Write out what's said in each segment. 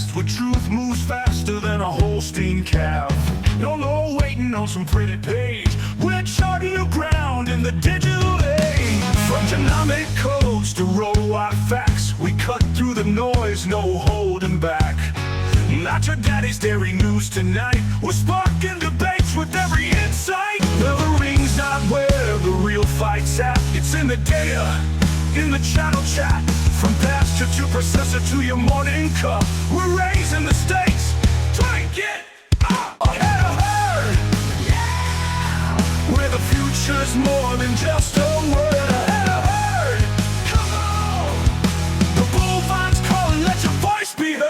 fast, where truth moves faster than a Holstein calf. No waiting on some pretty page. We're charting new ground in the digital age. From genomic codes to row-wide facts, we cut through the noise, no holding back. Not your daddy's dairy news tonight. We're sparking debates with every insight. The ring's not where the real fight's at. It's in the data, in the channel chat. From pasture to processor to your morning cup, we're raising the stakes. Try and get ahead of herd. Yeah! Where the future's more than just a word. Ahead of herd. Come on! The bullvine's calling, let your voice be heard.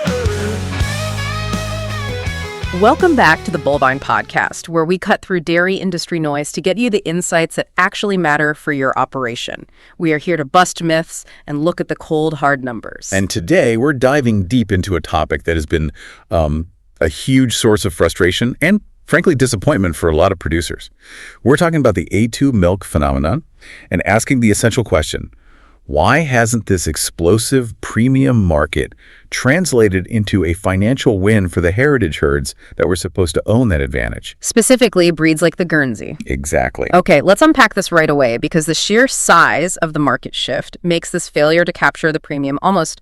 Welcome back to the Bullvine Podcast, where we cut through dairy industry noise to get you the insights that actually matter for your operation. We are here to bust myths and look at the cold, hard numbers. And today, we're diving deep into a topic that has been a huge source of frustration and, frankly, disappointment for a lot of producers. We're talking about the A2 milk phenomenon and asking the essential question: why hasn't this explosive premium market translated into a financial win for the heritage herds that were supposed to own that advantage? Specifically, breeds like the Guernsey. Exactly. Okay, let's unpack this right away, because the sheer size of the market shift makes this failure to capture the premium almost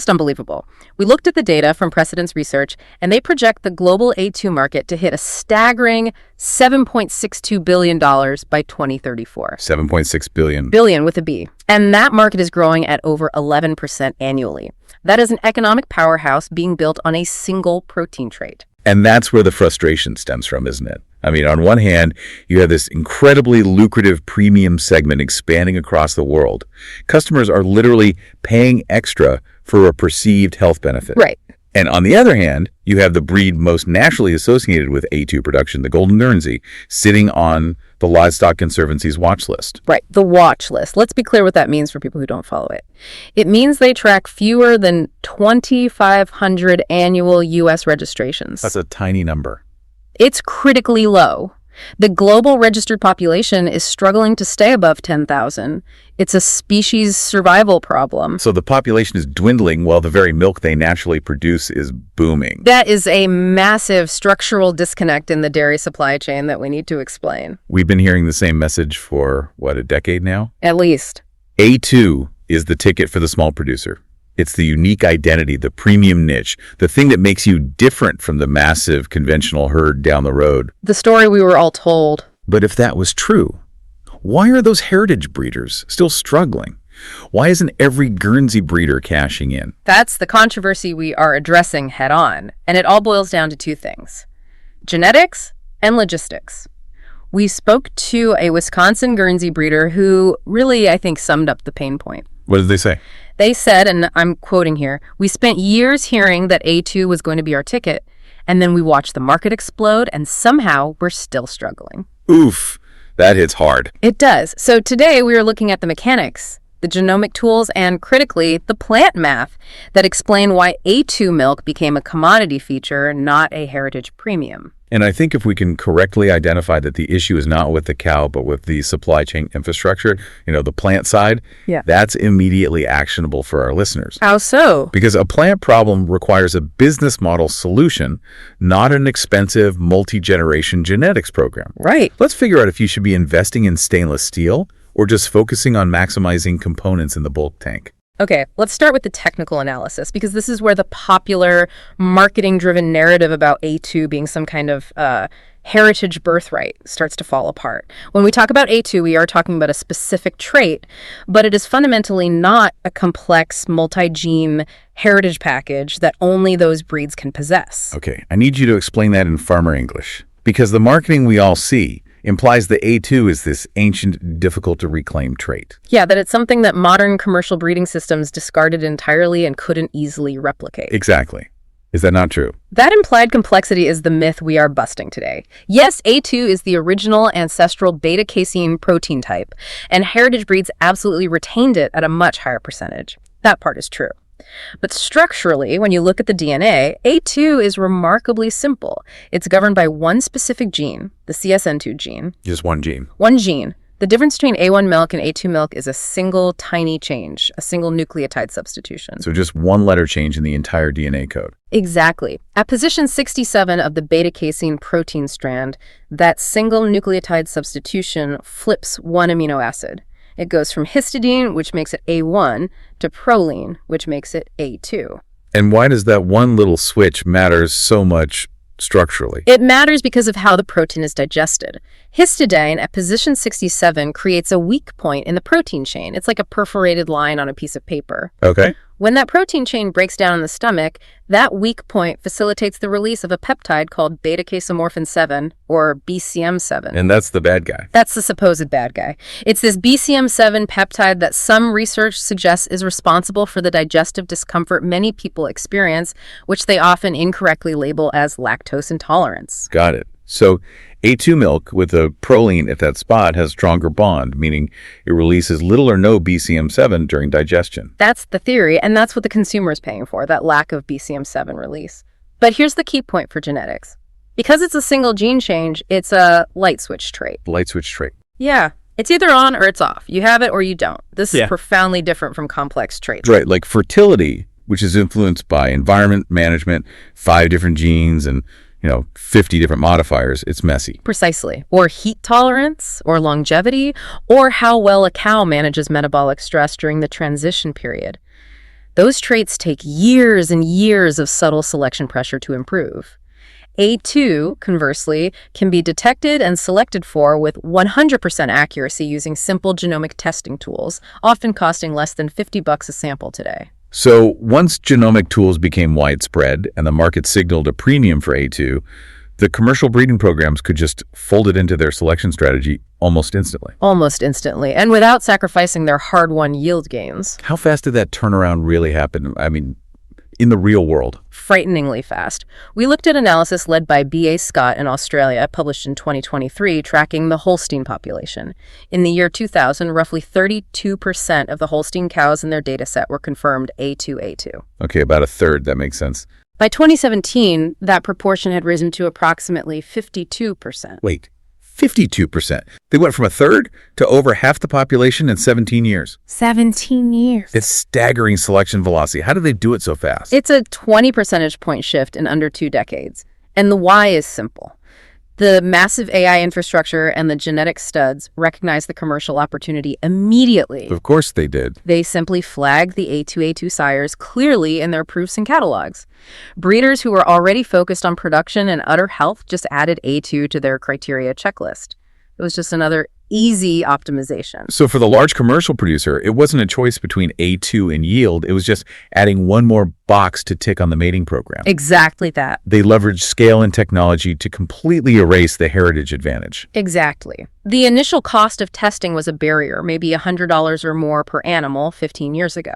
unbelievable. We looked at the data from Precedence Research, and they project the global A2 market to hit a staggering $7.62 billion by 2034. 7.6 billion. Billion with a B. And that market is growing at over 11% annually. That is an economic powerhouse being built on a single protein trait. And that's where the frustration stems from, isn't it? I mean, on one hand, you have this incredibly lucrative premium segment expanding across the world. Customers are literally paying extra for a perceived health benefit. Right. And on the other hand, you have the breed most naturally associated with A2 production, the Golden Guernsey, sitting on the Livestock Conservancy's watch list. Right, the watch list. Let's be clear what that means for people who don't follow it. It means they track fewer than 2,500 annual U.S. registrations. That's a tiny number. It's critically low. The global registered population is struggling to stay above 10,000. It's a species survival problem. So the population is dwindling while the very milk they naturally produce is booming. That is a massive structural disconnect in the dairy supply chain that we need to explain. We've been hearing the same message for, a decade now? At least. A2 is the ticket for the small producer. It's the unique identity, the premium niche, the thing that makes you different from the massive conventional herd down the road. The story we were all told. But if that was true, why are those heritage breeders still struggling? Why isn't every Guernsey breeder cashing in? That's the controversy we are addressing head on, and it all boils down to two things: genetics and logistics. We spoke to a Wisconsin Guernsey breeder who really, I think, summed up the pain point. What did they say? They said, and I'm quoting here, "We spent years hearing that A2 was going to be our ticket, and then we watched the market explode, and somehow we're still struggling." Oof, that hits hard. It does. So today we are looking at the mechanics, the genomic tools, and critically, the plant math that explain why A2 milk became a commodity feature, not a heritage premium. And I think if we can correctly identify that the issue is not with the cow, but with the supply chain infrastructure, the plant side, that's immediately actionable for our listeners. How so? Because a plant problem requires a business model solution, not an expensive multi-generation genetics program. Right. Let's figure out if you should be investing in stainless steel or just focusing on maximizing components in the bulk tank. Okay, let's start with the technical analysis, because this is where the popular marketing-driven narrative about A2 being some kind of heritage birthright starts to fall apart. When we talk about A2, we are talking about a specific trait, but it is fundamentally not a complex multi-gene heritage package that only those breeds can possess. Okay, I need you to explain that in farmer English, because the marketing we all see implies the A2 is this ancient, difficult-to-reclaim trait. Yeah, that it's something that modern commercial breeding systems discarded entirely and couldn't easily replicate. Exactly. Is that not true? That implied complexity is the myth we are busting today. Yes, A2 is the original ancestral beta-casein protein type, and heritage breeds absolutely retained it at a much higher percentage. That part is true. But structurally, when you look at the DNA, A2 is remarkably simple. It's governed by one specific gene, the CSN2 gene. Just one gene. One gene, The difference between A1 milk and A2 milk is a single tiny change, a single nucleotide substitution. So just one letter change in the entire DNA code. Exactly. At position 67 of the beta-casein protein strand, that single nucleotide substitution flips one amino acid. It goes from histidine, which makes it A1, to proline, which makes it A2. And why does that one little switch matter so much structurally? It matters because of how the protein is digested. Histidine at position 67 creates a weak point in the protein chain. It's like a perforated line on a piece of paper. Okay. When that protein chain breaks down in the stomach, that weak point facilitates the release of a peptide called β-casein, or BCM7. And that's the bad guy. That's the supposed bad guy. It's this BCM7 peptide that some research suggests is responsible for the digestive discomfort many people experience, which they often incorrectly label as lactose intolerance. Got it. So A2 milk with a proline at that spot has stronger bond, meaning it releases little or no BCM7 during digestion. That's the theory, and that's what the consumer is paying for, that lack of BCM7 release. But here's the key point for genetics. Because it's a single gene change, it's a light switch trait. Light switch trait. Yeah, it's either on or it's off. You have it or you don't. This is profoundly different from complex traits. Right, like fertility, which is influenced by environment management, 5 different genes, and 50 different modifiers. It's messy. Precisely. Or heat tolerance, or longevity, or how well a cow manages metabolic stress during the transition period. Those traits take years and years of subtle selection pressure to improve. A2, conversely, can be detected and selected for with 100% accuracy using simple genomic testing tools, often costing less than $50 a sample today. So once genomic tools became widespread and the market signaled a premium for A2, the commercial breeding programs could just fold it into their selection strategy almost instantly. Almost instantly, and without sacrificing their hard-won yield gains. How fast did that turnaround really happen? I mean, in the real world? Frighteningly fast. We looked at analysis led by B.A. Scott in Australia, published in 2023, tracking the Holstein population. In the year 2000, roughly 32% of the Holstein cows in their dataset were confirmed A2. Okay, about a third. That makes sense. By 2017, that proportion had risen to approximately 52%. Wait, 52%. They went from a third to over half the population in 17 years. 17 years. It's staggering selection velocity. How do they do it so fast? It's a 20 percentage point shift in under 2 decades. And the why is simple. The massive AI infrastructure and the genetic studs recognize the commercial opportunity immediately. Of course they did. They simply flagged the A2 sires clearly in their proofs and catalogs. Breeders who were already focused on production and udder health just added A2 to their criteria checklist. It was just another easy optimization. So for the large commercial producer, it wasn't a choice between A2 and yield. It was just adding one more box to tick on the mating program. Exactly that. They leveraged scale and technology to completely erase the heritage advantage. Exactly. The initial cost of testing was a barrier, maybe $100 or more per animal 15 years ago.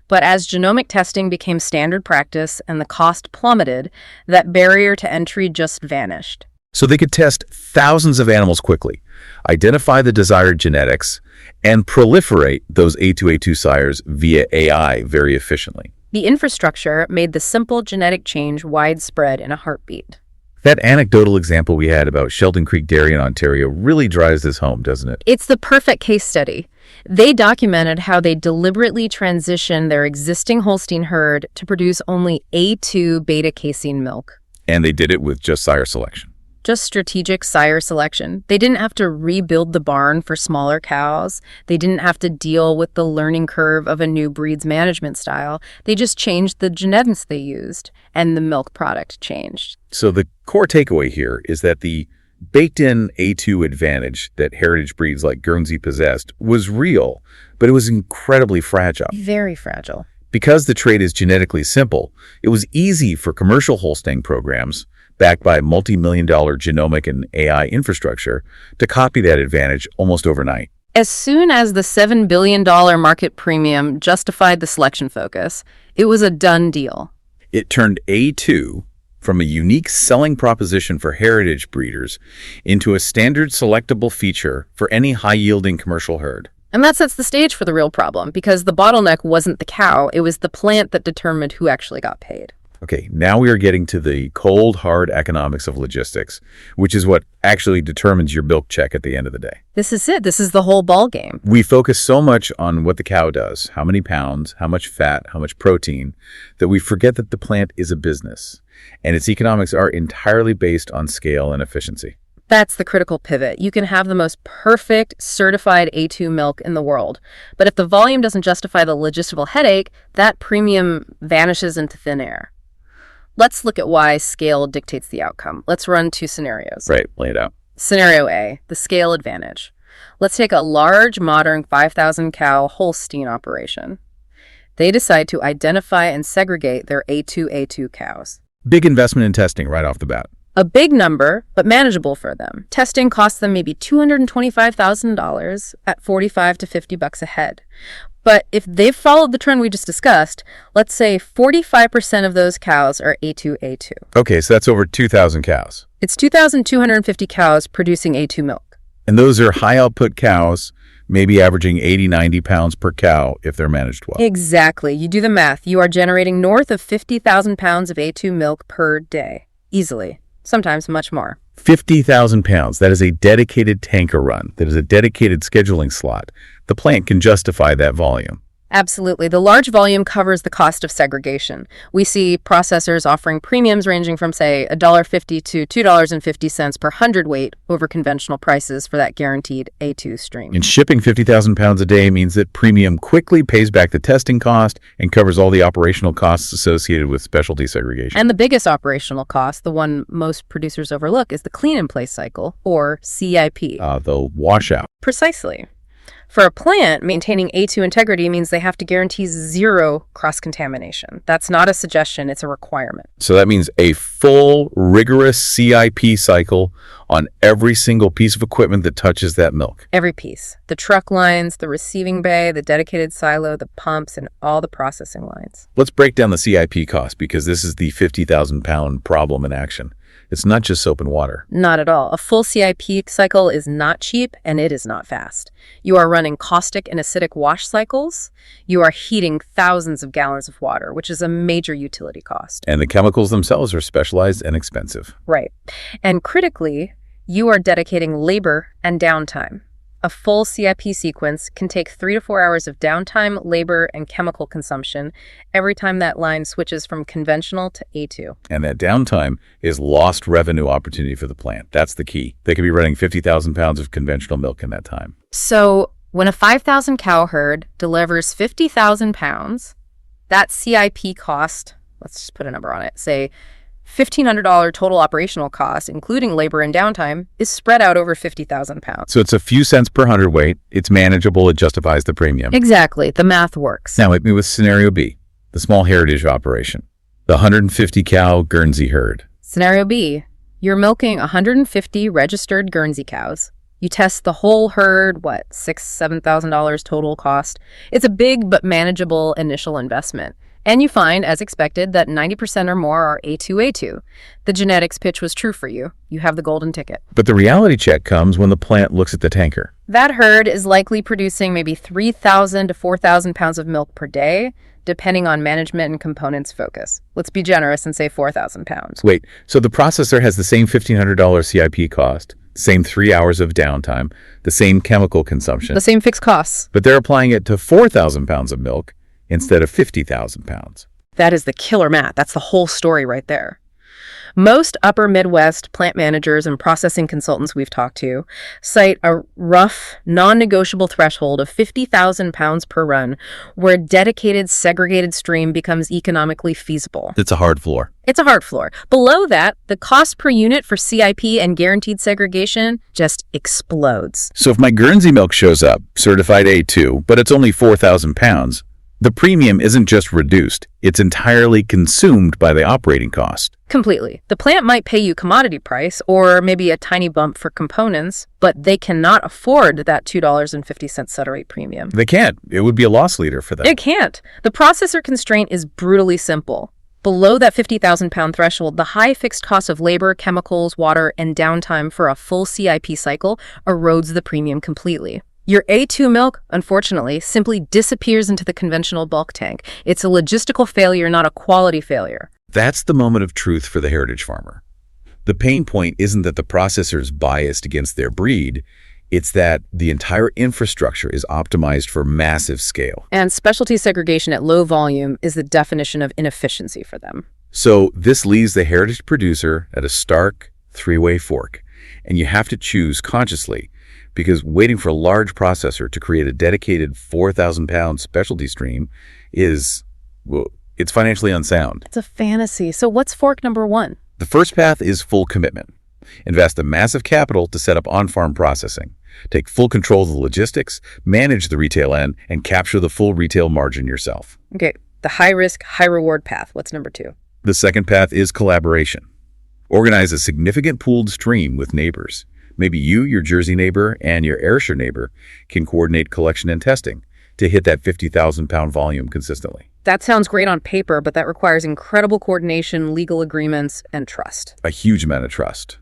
But as genomic testing became standard practice and the cost plummeted, that barrier to entry just vanished. So they could test thousands of animals quickly, identify the desired genetics, and proliferate those A2 sires via AI very efficiently. The infrastructure made the simple genetic change widespread in a heartbeat. That anecdotal example we had about Sheldon Creek Dairy in Ontario really drives this home, doesn't it? It's the perfect case study. They documented how they deliberately transitioned their existing Holstein herd to produce only A2 beta-casein milk. And they did it with just sire selection. Just strategic sire selection. They didn't have to rebuild the barn for smaller cows. They didn't have to deal with the learning curve of a new breed's management style. They just changed the genetics they used, and the milk product changed. So the core takeaway here is that the baked-in A2 advantage that heritage breeds like Guernsey possessed was real, but it was incredibly fragile. Very fragile. Because the trait is genetically simple, it was easy for commercial Holstein programs backed by multi-million-dollar genomic and AI infrastructure, to copy that advantage almost overnight. As soon as the $7 billion market premium justified the selection focus, it was a done deal. It turned A2 from a unique selling proposition for heritage breeders into a standard selectable feature for any high-yielding commercial herd. And that sets the stage for the real problem, because the bottleneck wasn't the cow, it was the plant that determined who actually got paid. Okay, now we are getting to the cold, hard economics of logistics, which is what actually determines your milk check at the end of the day. This is it. This is the whole ball game. We focus so much on what the cow does, how many pounds, how much fat, how much protein, that we forget that the plant is a business, and its economics are entirely based on scale and efficiency. That's the critical pivot. You can have the most perfect certified A2 milk in the world, but if the volume doesn't justify the logistical headache, that premium vanishes into thin air. Let's look at why scale dictates the outcome. Let's run 2 scenarios. Right, lay it out. Scenario A, the scale advantage. Let's take a large, modern 5,000 cow Holstein operation. They decide to identify and segregate their A2 cows. Big investment in testing right off the bat. A big number, but manageable for them. Testing costs them maybe $225,000 at $45 to $50 a head. But if they've followed the trend we just discussed, let's say 45% of those cows are A2. Okay, so that's over 2,000 cows. It's 2,250 cows producing A2 milk. And those are high-output cows, maybe averaging 80, 90 pounds per cow if they're managed well. Exactly. You do the math. You are generating north of 50,000 pounds of A2 milk per day. Easily. Sometimes much more. 50,000 pounds. That is a dedicated tanker run. That is a dedicated scheduling slot. The plant can justify that volume. Absolutely. The large volume covers the cost of segregation. We see processors offering premiums ranging from, say, $1.50 to $2.50 per hundredweight over conventional prices for that guaranteed A2 stream. And shipping 50,000 pounds a day means that premium quickly pays back the testing cost and covers all the operational costs associated with specialty segregation. And the biggest operational cost, the one most producers overlook, is the clean-in-place cycle, or CIP. The washout. Precisely. For a plant, maintaining A2 integrity means they have to guarantee zero cross-contamination. That's not a suggestion, it's a requirement. So that means a full, rigorous CIP cycle on every single piece of equipment that touches that milk. Every piece. The truck lines, the receiving bay, the dedicated silo, the pumps, and all the processing lines. Let's break down the CIP cost because this is the 50,000 pound problem in action. It's not just soap and water. Not at all. A full CIP cycle is not cheap, and it is not fast. You are running caustic and acidic wash cycles. You are heating thousands of gallons of water, which is a major utility cost. And the chemicals themselves are specialized and expensive. Right. And critically, you are dedicating labor and downtime. A full CIP sequence can take 3 to 4 hours of downtime, labor, and chemical consumption every time that line switches from conventional to A2. And that downtime is lost revenue opportunity for the plant. That's the key. They could be running 50,000 pounds of conventional milk in that time. So when a 5,000 cow herd delivers 50,000 pounds, that CIP cost, let's just put a number on it, say $1,500 total operational cost, including labor and downtime, is spread out over 50,000 pounds. So it's a few cents per hundredweight. It's manageable. It justifies the premium. Exactly. The math works. Now hit me with scenario B, the small heritage operation, the 150 cow Guernsey herd. Scenario B, you're milking 150 registered Guernsey cows. You test the whole herd, $6,000, $7,000 total cost. It's a big but manageable initial investment. And you find, as expected, that 90% or more are A2. The genetics pitch was true for you. You have the golden ticket. But the reality check comes when the plant looks at the tanker. That herd is likely producing maybe 3,000 to 4,000 pounds of milk per day, depending on management and components focus. Let's be generous and say 4,000 pounds. Wait, so the processor has the same $1,500 CIP cost, same 3 hours of downtime, the same chemical consumption. The same fixed costs. But they're applying it to 4,000 pounds of milk instead of 50,000 pounds. That is the killer math. That's the whole story right there. Most upper Midwest plant managers and processing consultants we've talked to cite a rough, non-negotiable threshold of 50,000 pounds per run where dedicated segregated stream becomes economically feasible. It's a hard floor. It's a hard floor. Below that, the cost per unit for CIP and guaranteed segregation just explodes. So if my Guernsey milk shows up, certified A2, but it's only 4,000 pounds, the premium isn't just reduced, it's entirely consumed by the operating cost. Completely. The plant might pay you commodity price or maybe a tiny bump for components, but they cannot afford that $2.50 set rate premium. They can't. It would be a loss leader for them. It can't. The processor constraint is brutally simple. Below that 50,000 pound threshold, the high fixed cost of labor, chemicals, water, and downtime for a full CIP cycle erodes the premium completely. Your A2 milk, unfortunately, simply disappears into the conventional bulk tank. It's a logistical failure, not a quality failure. That's the moment of truth for the heritage farmer. The pain point isn't that the processor is biased against their breed, it's that the entire infrastructure is optimized for massive scale. And specialty segregation at low volume is the definition of inefficiency for them. So this leaves the heritage producer at a stark three-way fork, and you have to choose consciously, because waiting for a large processor to create a dedicated 4,000-pound specialty stream is, well, it's financially unsound. It's a fantasy. So what's fork number one? The first path is full commitment. Invest a massive capital to set up on-farm processing. Take full control of the logistics, manage the retail end, and capture the full retail margin yourself. Okay, the high-risk, high-reward path. What's number two? The second path is collaboration. Organize a significant pooled stream with neighbors. Maybe you, your Jersey neighbor, and your Ayrshire neighbor can coordinate collection and testing to hit that 50,000-pound volume consistently. That sounds great on paper, but that requires incredible coordination, legal agreements, and trust. A huge amount of trust.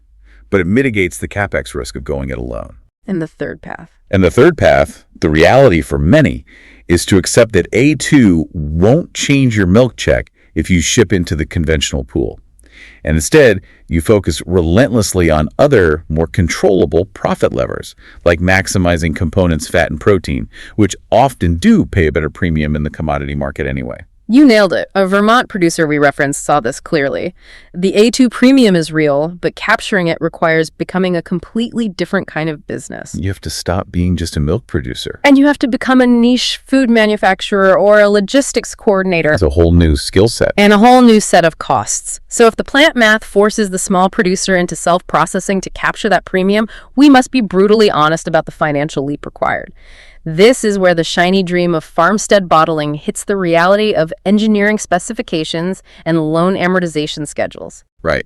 But it mitigates the capex risk of going it alone. And the third path? And the third path, the reality for many, is to accept that A2 won't change your milk check if you ship into the conventional pool. And instead, you focus relentlessly on other, more controllable profit levers, like maximizing components, fat, and protein, which often do pay a better premium in the commodity market anyway. You nailed it. A Vermont producer we referenced saw this clearly. The A2 premium is real, but capturing it requires becoming a completely different kind of business. You have to stop being just a milk producer. And you have to become a niche food manufacturer or a logistics coordinator. It's a whole new skill set. And a whole new set of costs. So if the plant math forces the small producer into self-processing to capture that premium, we must be brutally honest about the financial leap required. This is where the shiny dream of farmstead bottling hits the reality of engineering specifications and loan amortization schedules. Right.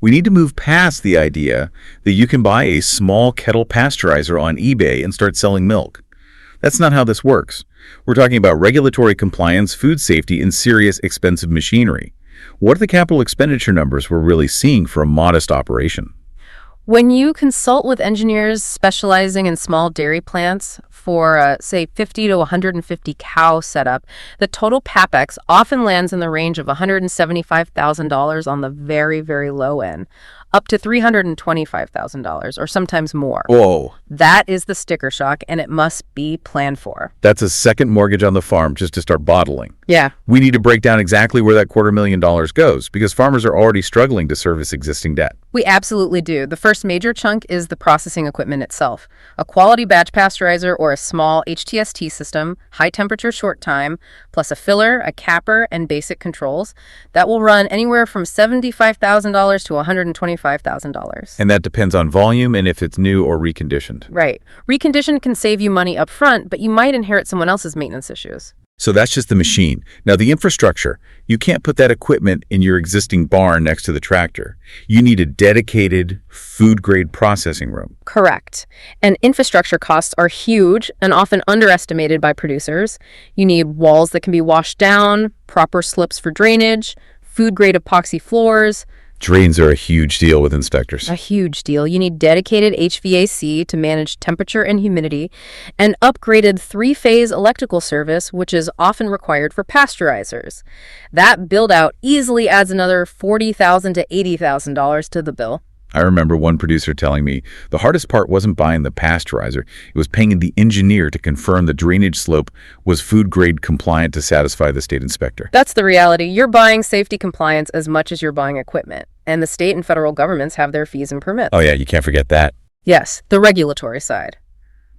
We need to move past the idea that you can buy a small kettle pasteurizer on eBay and start selling milk. That's not how this works. We're talking about regulatory compliance, food safety, and serious expensive machinery. What are the capital expenditure numbers we're really seeing for a modest operation? When you consult with engineers specializing in small dairy plants for, say, 50 to 150 cow setup, the total capex often lands in the range of $175,000 on the very, very low end, up to $325,000 or sometimes more. Whoa. That is the sticker shock, and it must be planned for. That's a second mortgage on the farm just to start bottling. Yeah. We need to break down exactly where that $250,000 goes, because farmers are already struggling to service existing debt. We absolutely do. The first major chunk is the processing equipment itself. A quality batch pasteurizer or a small hedgeThe system, high temperature short time, plus a filler, a capper, and basic controls. That will run anywhere from $75,000 to $125,000. And that depends on volume and if it's new or reconditioned. Right. Reconditioned can save you money up front, but you might inherit someone else's maintenance issues. So that's just the machine. Now the infrastructure, you can't put that equipment in your existing barn next to the tractor. You need a dedicated food-grade processing room. Correct. And infrastructure costs are huge and often underestimated by producers. You need walls that can be washed down, proper slips for drainage, food-grade epoxy floors. Drains are a huge deal with inspectors. A huge deal. You need dedicated HVAC to manage temperature and humidity, and upgraded three-phase electrical service, which is often required for pasteurizers. That build-out easily adds another $40,000 to $80,000 to the bill. I remember one producer telling me the hardest part wasn't buying the pasteurizer, it was paying the engineer to confirm the drainage slope was food-grade compliant to satisfy the state inspector. That's the reality. You're buying safety compliance as much as you're buying equipment, and the state and federal governments have their fees and permits. Oh yeah, you can't forget that. Yes, the regulatory side.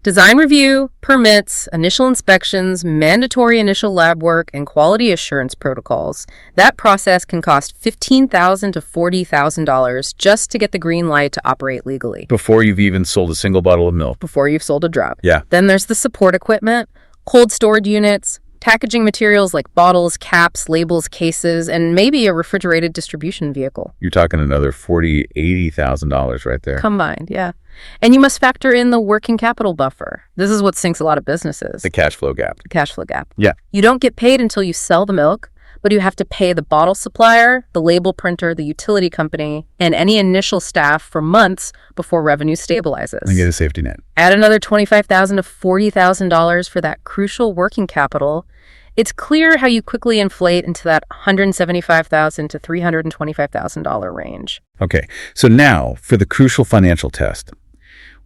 Design review, permits, initial inspections, mandatory initial lab work, and quality assurance protocols. That process can cost $15,000 to $40,000 just to get the green light to operate legally. Before you've even sold a single bottle of milk. Before you've sold a drop. Yeah. Then there's the support equipment, cold storage units, packaging materials like bottles, caps, labels, cases, and maybe a refrigerated distribution vehicle. You're talking another $40,000, $80,000 right there. Combined, yeah. And you must factor in the working capital buffer. This is what sinks a lot of businesses. The cash flow gap. The cash flow gap. Yeah. You don't get paid until you sell the milk, but you have to pay the bottle supplier, the label printer, the utility company, and any initial staff for months before revenue stabilizes. And get a safety net. Add another $25,000 to $40,000 for that crucial working capital, It's clear how you quickly inflate into that $175,000 to $325,000 range. Okay, so now for the crucial financial test.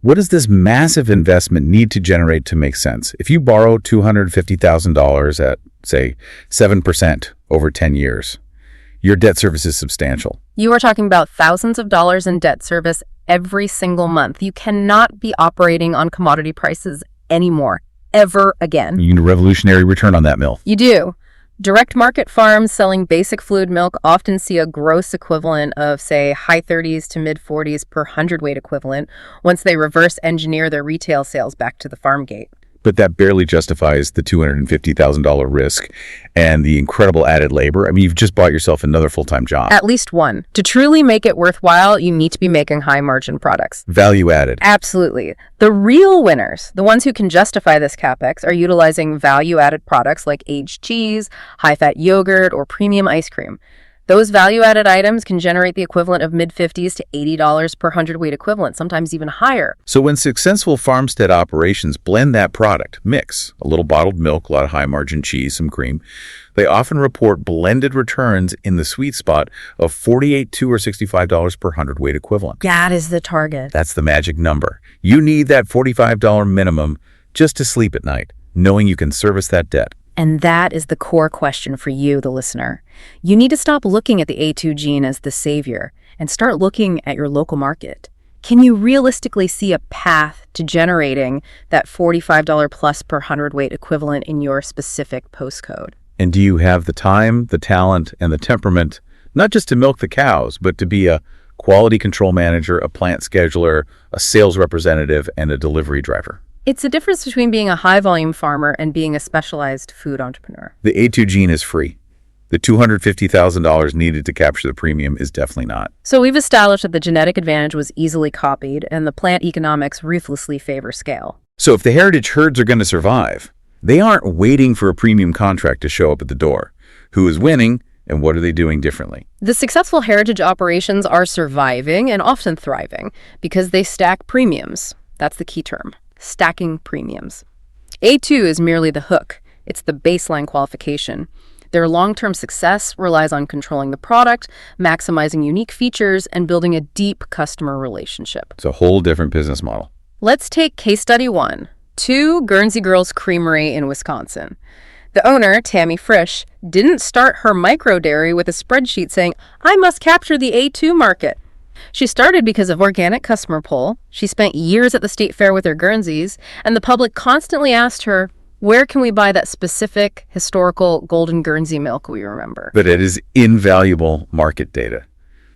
What does this massive investment need to generate to make sense? If you borrow $250,000 at, say, 7% over 10 years, your debt service is substantial. You are talking about thousands of dollars in debt service every single month. You cannot be operating on commodity prices anymore, ever again. You need a revolutionary return on that mill. You do. Direct market farms selling basic fluid milk often see a gross equivalent of, say, high 30s to mid 40s per hundredweight equivalent once they reverse engineer their retail sales back to the farm gate. But that barely justifies the $250,000 risk and the incredible added labor. I mean, you've just bought yourself another full-time job. At least one. To truly make it worthwhile, you need to be making high-margin products. Value added. Absolutely. The real winners, the ones who can justify this capex, are utilizing value-added products like aged cheese, high-fat yogurt, or premium ice cream. Those value-added items can generate the equivalent of mid-50s to $80 per hundredweight equivalent, sometimes even higher. So when successful farmstead operations blend that product, mix a little bottled milk, a lot of high-margin cheese, some cream, they often report blended returns in the sweet spot of $48 to or $65 per hundredweight equivalent. That is the target. That's the magic number. You need that $45 minimum just to sleep at night, knowing you can service that debt. And that is the core question for you, the listener. You need to stop looking at the A2 gene as the savior and start looking at your local market. Can you realistically see a path to generating that $45 plus per hundredweight equivalent in your specific postcode? And do you have the time, the talent, and the temperament, not just to milk the cows, but to be a quality control manager, a plant scheduler, a sales representative, and a delivery driver? It's the difference between being a high-volume farmer and being a specialized food entrepreneur. The A2 gene is free. The $250,000 needed to capture the premium is definitely not. So we've established that the genetic advantage was easily copied and the plant economics ruthlessly favor scale. So if the heritage herds are going to survive, they aren't waiting for a premium contract to show up at the door. Who is winning and what are they doing differently? The successful heritage operations are surviving and often thriving because they stack premiums. That's the key term. Stacking premiums. A2 is merely the hook. It's the baseline qualification. Their long-term success relies on controlling the product, maximizing unique features, and building a deep customer relationship. It's a whole different business model. Let's take case study 1, 2 Guernsey Girls Creamery in Wisconsin. The owner, Tammy Frisch, didn't start her micro dairy with a spreadsheet saying, "I must capture the A2 market." She started because of organic customer pull. She spent years at the state fair with her Guernseys, and the public constantly asked her, where can we buy that specific historical golden Guernsey milk we remember? But it is invaluable market data.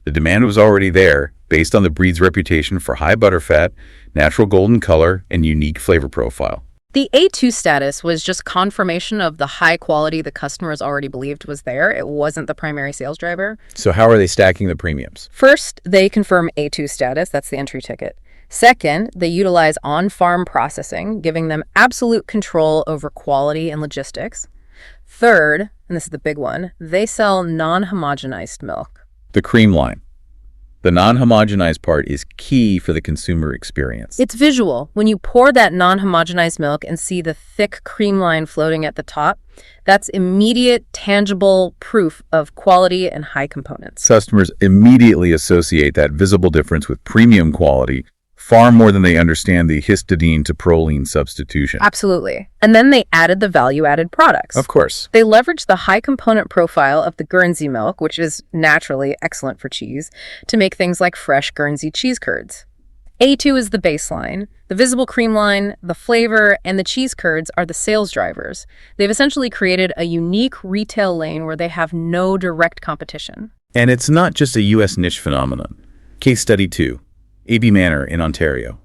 The demand was already there based on the breed's reputation for high butterfat, natural golden color, and unique flavor profile. The A2 status was just confirmation of the high quality the customers already believed was there. It wasn't the primary sales driver. So how are they stacking the premiums? First, they confirm A2 status. That's the entry ticket. Second, they utilize on-farm processing, giving them absolute control over quality and logistics. Third, and this is the big one, they sell non-homogenized milk. The cream line. The non-homogenized part is key for the consumer experience. It's visual. When you pour that non-homogenized milk and see the thick cream line floating at the top, that's immediate, tangible proof of quality and high components. Customers immediately associate that visible difference with premium quality far more than they understand the histidine to proline substitution. Absolutely. And then they added the value-added products. Of course. They leveraged the high component profile of the Guernsey milk, which is naturally excellent for cheese, to make things like fresh Guernsey cheese curds. A2 is the baseline. The visible cream line, the flavor, and the cheese curds are the sales drivers. They've essentially created a unique retail lane where they have no direct competition. And it's not just a U.S. niche phenomenon. Case study 2. AB Manor in Ontario.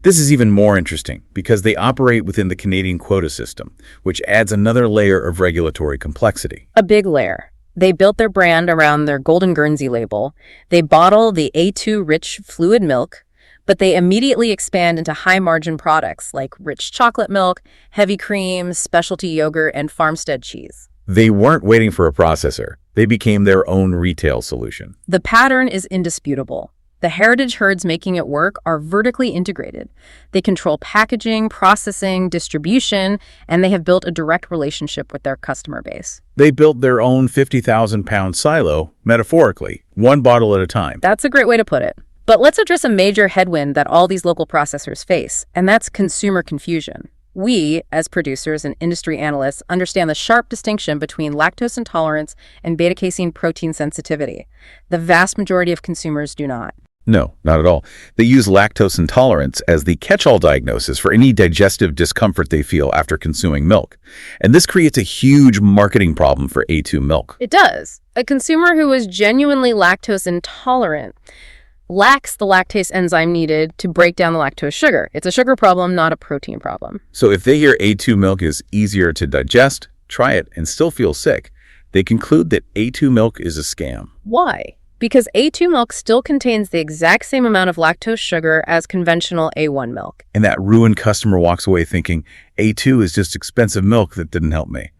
This is even more interesting because they operate within the Canadian quota system, which adds another layer of regulatory complexity. A big layer. They built their brand around their Golden Guernsey label. They bottle the A2 rich fluid milk, but they immediately expand into high-margin products like rich chocolate milk, heavy cream, specialty yogurt, and farmstead cheese. They weren't waiting for a processor. They became their own retail solution. The pattern is indisputable. The heritage herds making it work are vertically integrated. They control packaging, processing, distribution, and they have built a direct relationship with their customer base. They built their own 50,000-pound silo, metaphorically, one bottle at a time. That's a great way to put it. But let's address a major headwind that all these local processors face, and that's consumer confusion. We, as producers and industry analysts, understand the sharp distinction between lactose intolerance and beta-casein protein sensitivity. The vast majority of consumers do not. No, not at all. They use lactose intolerance as the catch-all diagnosis for any digestive discomfort they feel after consuming milk. And this creates a huge marketing problem for A2 milk. It does. A consumer who is genuinely lactose intolerant lacks the lactase enzyme needed to break down the lactose sugar. It's a sugar problem, not a protein problem. So if they hear A2 milk is easier to digest, try it, and still feel sick, they conclude that A2 milk is a scam. Why? Because A2 milk still contains the exact same amount of lactose sugar as conventional A1 milk. And that ruined customer walks away thinking, A2 is just expensive milk that didn't help me.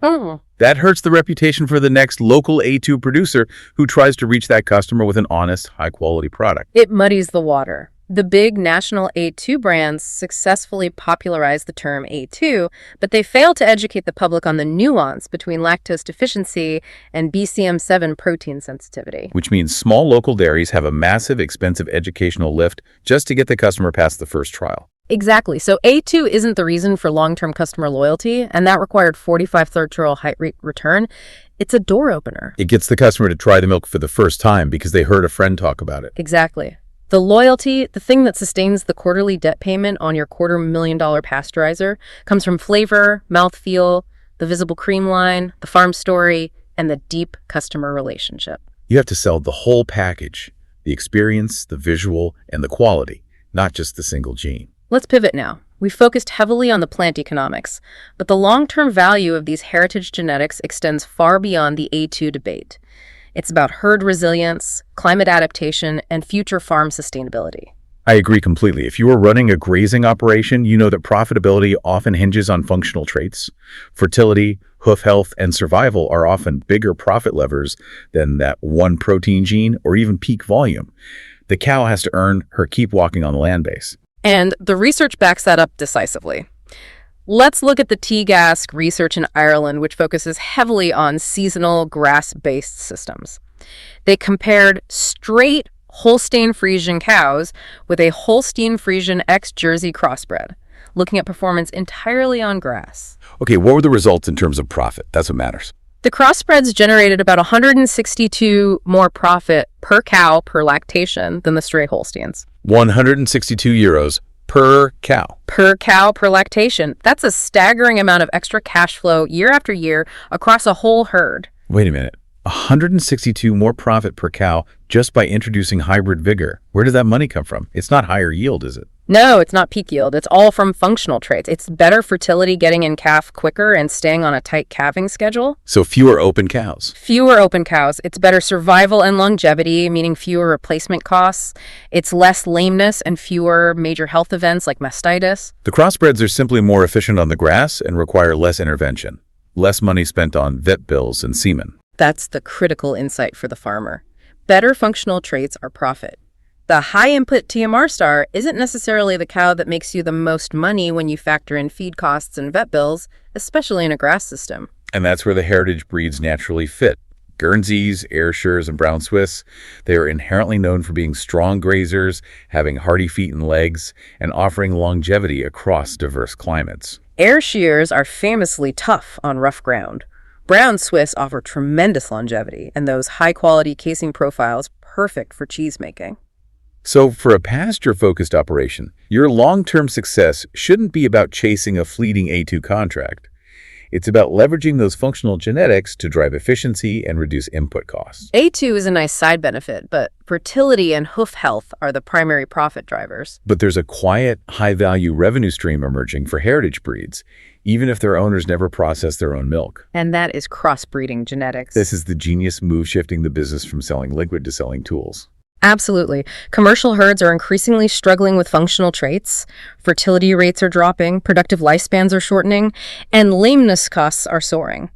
That hurts the reputation for the next local A2 producer who tries to reach that customer with an honest, high-quality product. It muddies the water. The big national A2 brands successfully popularized the term A2, but they failed to educate the public on the nuance between lactose deficiency and BCM7 protein sensitivity. Which means small local dairies have a massive, expensive educational lift just to get the customer past the first trial. Exactly. So A2 isn't the reason for long-term customer loyalty, and that required 45 third-trial height rate return. It's a door opener. It gets the customer to try the milk for the first time because they heard a friend talk about it. Exactly. The loyalty, the thing that sustains the quarterly debt payment on your $250,000 pasteurizer, comes from flavor, mouthfeel, the visible cream line, the farm story, and the deep customer relationship. You have to sell the whole package, the experience, the visual, and the quality, not just the single gene. Let's pivot now. We focused heavily on the plant economics, but the long-term value of these heritage genetics extends far beyond the A2 debate. It's about herd resilience, climate adaptation, and future farm sustainability. I agree completely. If you are running a grazing operation, you know that profitability often hinges on functional traits. Fertility, hoof health, and survival are often bigger profit levers than that one protein gene or even peak volume. The cow has to earn her keep walking on the land base. And the research backs that up decisively. Let's look at the TGASC research in Ireland, which focuses heavily on seasonal grass-based systems. They compared straight Holstein Friesian cows with a Holstein Friesian ex-Jersey crossbred, looking at performance entirely on grass. Okay, what were the results in terms of profit? That's what matters. The crossbreds generated about 162 more profit per cow per lactation than the stray Holsteins. 162 euros per cow. Per cow per lactation. That's a staggering amount of extra cash flow year after year across a whole herd. Wait a minute. 162 more profit per cow just by introducing hybrid vigor. Where did that money come from? It's not higher yield, is it? No, it's not peak yield. It's all from functional traits. It's better fertility, getting in calf quicker, and staying on a tight calving schedule. So fewer open cows. Fewer open cows. It's better survival and longevity, meaning fewer replacement costs. It's less lameness and fewer major health events like mastitis. The crossbreds are simply more efficient on the grass and require less intervention. Less money spent on vet bills and semen. That's the critical insight for the farmer. Better functional traits are profit. The high-input TMR star isn't necessarily the cow that makes you the most money when you factor in feed costs and vet bills, especially in a grass system. And that's where the heritage breeds naturally fit. Guernseys, Ayrshires, and Brown Swiss, they are inherently known for being strong grazers, having hardy feet and legs, and offering longevity across diverse climates. Ayrshires are famously tough on rough ground. Brown Swiss offer tremendous longevity, and those high-quality casing profiles perfect for cheese making. So for a pasture-focused operation, your long-term success shouldn't be about chasing a fleeting A2 contract. It's about leveraging those functional genetics to drive efficiency and reduce input costs. A2 is a nice side benefit, but fertility and hoof health are the primary profit drivers. But there's a quiet, high-value revenue stream emerging for heritage breeds, even if their owners never process their own milk. And that is crossbreeding genetics. This is the genius move shifting the business from selling liquid to selling tools. Absolutely. Commercial herds are increasingly struggling with functional traits. Fertility rates are dropping, productive lifespans are shortening, and lameness costs are soaring.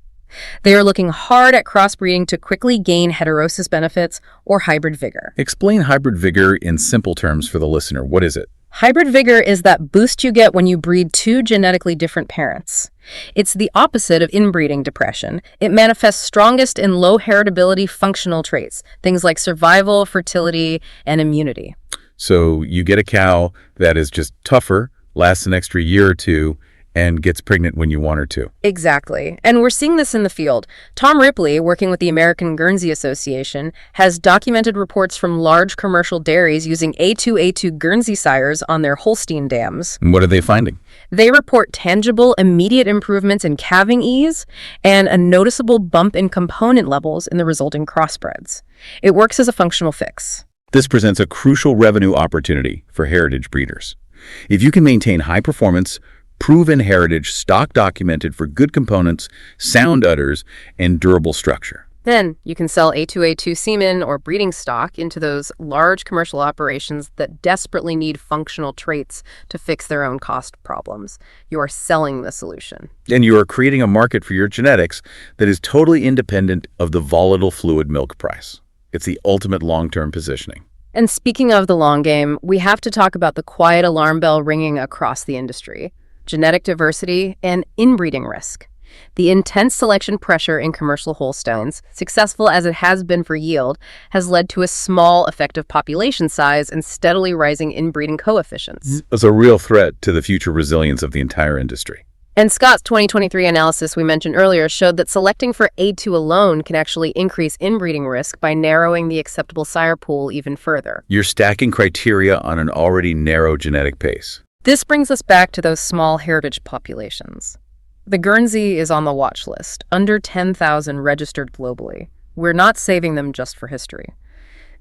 They are looking hard at crossbreeding to quickly gain heterosis benefits or hybrid vigor. Explain hybrid vigor in simple terms for the listener. What is it? Hybrid vigor is that boost you get when you breed two genetically different parents. It's the opposite of inbreeding depression. It manifests strongest in low heritability functional traits, things like survival, fertility, and immunity. So you get a cow that is just tougher, lasts an extra year or two, and gets pregnant when you want her to. Exactly. And we're seeing this in the field. Tom Ripley, working with the American Guernsey Association, has documented reports from large commercial dairies using A2A2 Guernsey sires on their Holstein dams. And what are they finding? They report tangible, immediate improvements in calving ease and a noticeable bump in component levels in the resulting crossbreds. It works as a functional fix. This presents a crucial revenue opportunity for heritage breeders. If you can maintain high performance, proven heritage, stock documented for good components, sound udders, and durable structure. Then you can sell A2A2 semen or breeding stock into those large commercial operations that desperately need functional traits to fix their own cost problems. You are selling the solution. And you are creating a market for your genetics that is totally independent of the volatile fluid milk price. It's the ultimate long-term positioning. And speaking of the long game, we have to talk about the quiet alarm bell ringing across the industry: genetic diversity and inbreeding risk. The intense selection pressure in commercial Holsteins, successful as it has been for yield, has led to a small effective population size and steadily rising inbreeding coefficients. It's a real threat to the future resilience of the entire industry. And Scott's 2023 analysis we mentioned earlier showed that selecting for A2 alone can actually increase inbreeding risk by narrowing the acceptable sire pool even further. You're stacking criteria on an already narrow genetic pace. This brings us back to those small heritage populations. The Guernsey is on the watch list, under 10,000 registered globally. We're not saving them just for history.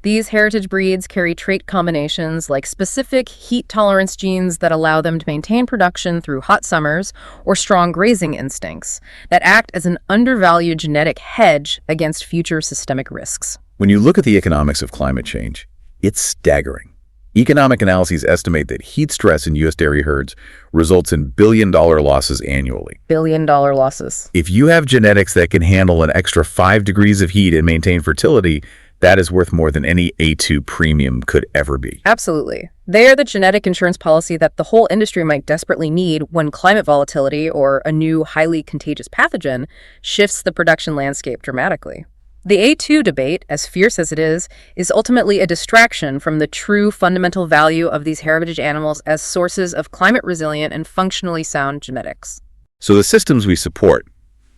These heritage breeds carry trait combinations like specific heat tolerance genes that allow them to maintain production through hot summers, or strong grazing instincts that act as an undervalued genetic hedge against future systemic risks. When you look at the economics of climate change, it's staggering. Economic analyses estimate that heat stress in U.S. dairy herds results in billion-dollar losses annually. Billion-dollar losses. If you have genetics that can handle an extra 5 degrees of heat and maintain fertility, that is worth more than any A2 premium could ever be. Absolutely. They are the genetic insurance policy that the whole industry might desperately need when climate volatility or a new highly contagious pathogen shifts the production landscape dramatically. The A2 debate, as fierce as it is ultimately a distraction from the true fundamental value of these heritage animals as sources of climate-resilient and functionally sound genetics. So the systems we support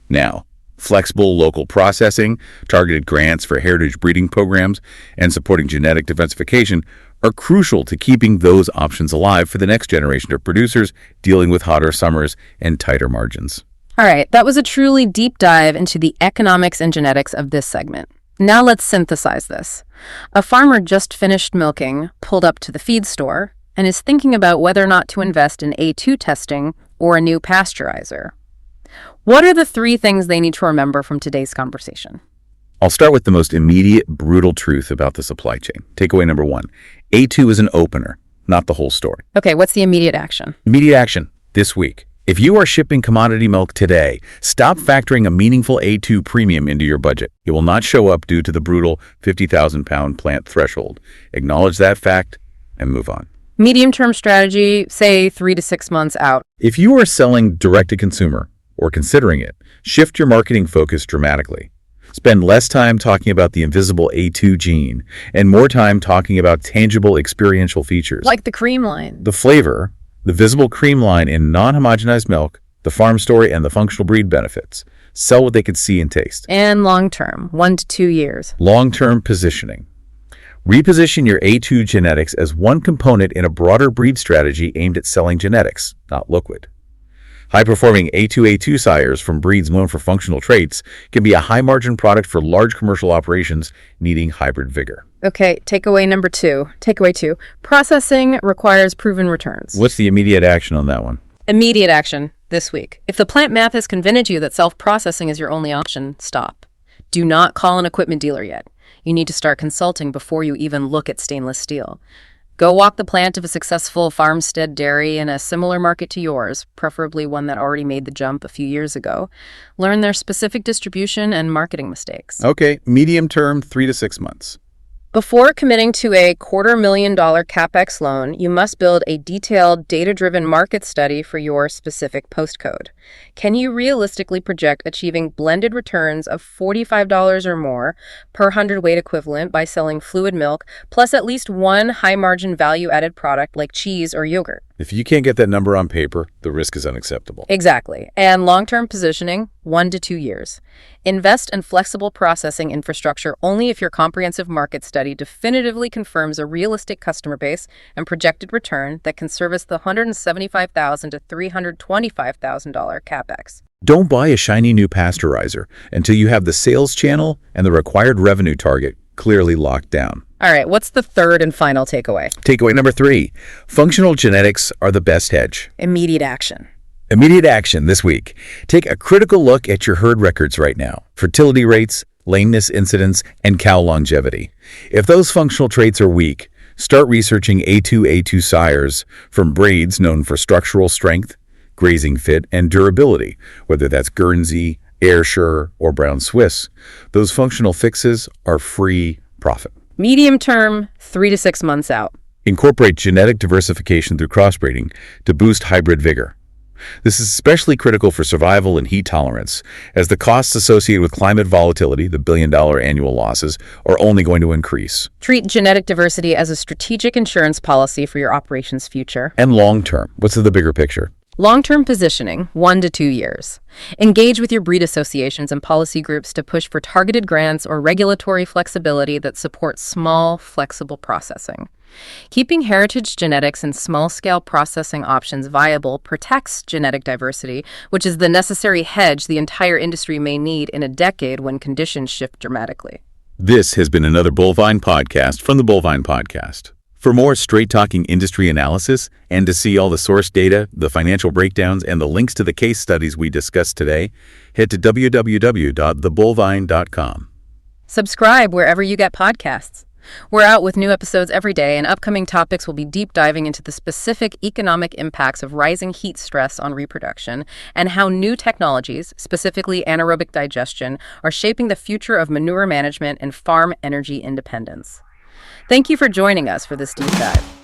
now, flexible local processing, targeted grants for heritage breeding programs, and supporting genetic diversification are crucial to keeping those options alive for the next generation of producers dealing with hotter summers and tighter margins. All right, that was a truly deep dive into the economics and genetics of this segment. Now let's synthesize this. A farmer just finished milking, pulled up to the feed store, and is thinking about whether or not to invest in A2 testing or a new pasteurizer. What are the 3 things they need to remember from today's conversation? I'll start with the most immediate, brutal truth about the supply chain. Takeaway number 1, A2 is an opener, not the whole story. Okay, what's the immediate action? Immediate action this week. If you are shipping commodity milk today, stop factoring a meaningful A2 premium into your budget. It will not show up due to the brutal 50,000-pound plant threshold. Acknowledge that fact and move on. Medium-term strategy, say 3 to 6 months out. If you are selling direct-to-consumer or considering it, shift your marketing focus dramatically. Spend less time talking about the invisible A2 gene and more time talking about tangible experiential features. Like the cream line. The flavor, the visible cream line in non-homogenized milk, the farm story, and the functional breed benefits. Sell what they can see and taste. And long-term, 1 to 2 years. Long-term positioning. Reposition your A2 genetics as one component in a broader breed strategy aimed at selling genetics, not liquid. High-performing A2A2 sires from breeds known for functional traits can be a high-margin product for large commercial operations needing hybrid vigor. Okay, takeaway number 2. Takeaway 2. Processing requires proven returns. What's the immediate action on that one? Immediate action this week. If the plant math has convinced you that self-processing is your only option, stop. Do not call an equipment dealer yet. You need to start consulting before you even look at stainless steel. Go walk the plant of a successful farmstead dairy in a similar market to yours, preferably one that already made the jump a few years ago. Learn their specific distribution and marketing mistakes. Okay, medium term, 3 to 6 months. Before committing to a $250,000 capex loan, you must build a detailed, data-driven market study for your specific postcode. Can you realistically project achieving blended returns of $45 or more per hundredweight equivalent by selling fluid milk, plus at least one high-margin value-added product like cheese or yogurt? If you can't get that number on paper, the risk is unacceptable. Exactly. And long-term positioning, 1 to 2 years. Invest in flexible processing infrastructure only if your comprehensive market study definitively confirms a realistic customer base and projected return that can service the $175,000 to $325,000 capex. Don't buy a shiny new pasteurizer until you have the sales channel and the required revenue target clearly locked down. All right, what's the third and final takeaway? Takeaway number 3, functional genetics are the best hedge. Immediate action. Immediate action this week. Take a critical look at your herd records right now. Fertility rates, lameness incidence, and cow longevity. If those functional traits are weak, start researching A2 sires from breeds known for structural strength, grazing fit, and durability, whether that's Guernsey, Ayrshire, or Brown Swiss. Those functional fixes are free profit. Medium term, 3 to 6 months out. Incorporate genetic diversification through crossbreeding to boost hybrid vigor. This is especially critical for survival and heat tolerance, as the costs associated with climate volatility, the billion-dollar annual losses, are only going to increase. Treat genetic diversity as a strategic insurance policy for your operations' future. And long-term, what's the bigger picture? Long-term positioning, 1 to 2 years. Engage with your breed associations and policy groups to push for targeted grants or regulatory flexibility that support small, flexible processing. Keeping heritage genetics and small-scale processing options viable protects genetic diversity, which is the necessary hedge the entire industry may need in a decade when conditions shift dramatically. This has been another Bovine Podcast from the Bovine Podcast. For more straight-talking industry analysis and to see all the source data, the financial breakdowns, and the links to the case studies we discussed today, head to www.thebovine.com. Subscribe wherever you get podcasts. We're out with new episodes every day, and upcoming topics will be deep diving into the specific economic impacts of rising heat stress on reproduction and how new technologies, specifically anaerobic digestion, are shaping the future of manure management and farm energy independence. Thank you for joining us for this deep dive.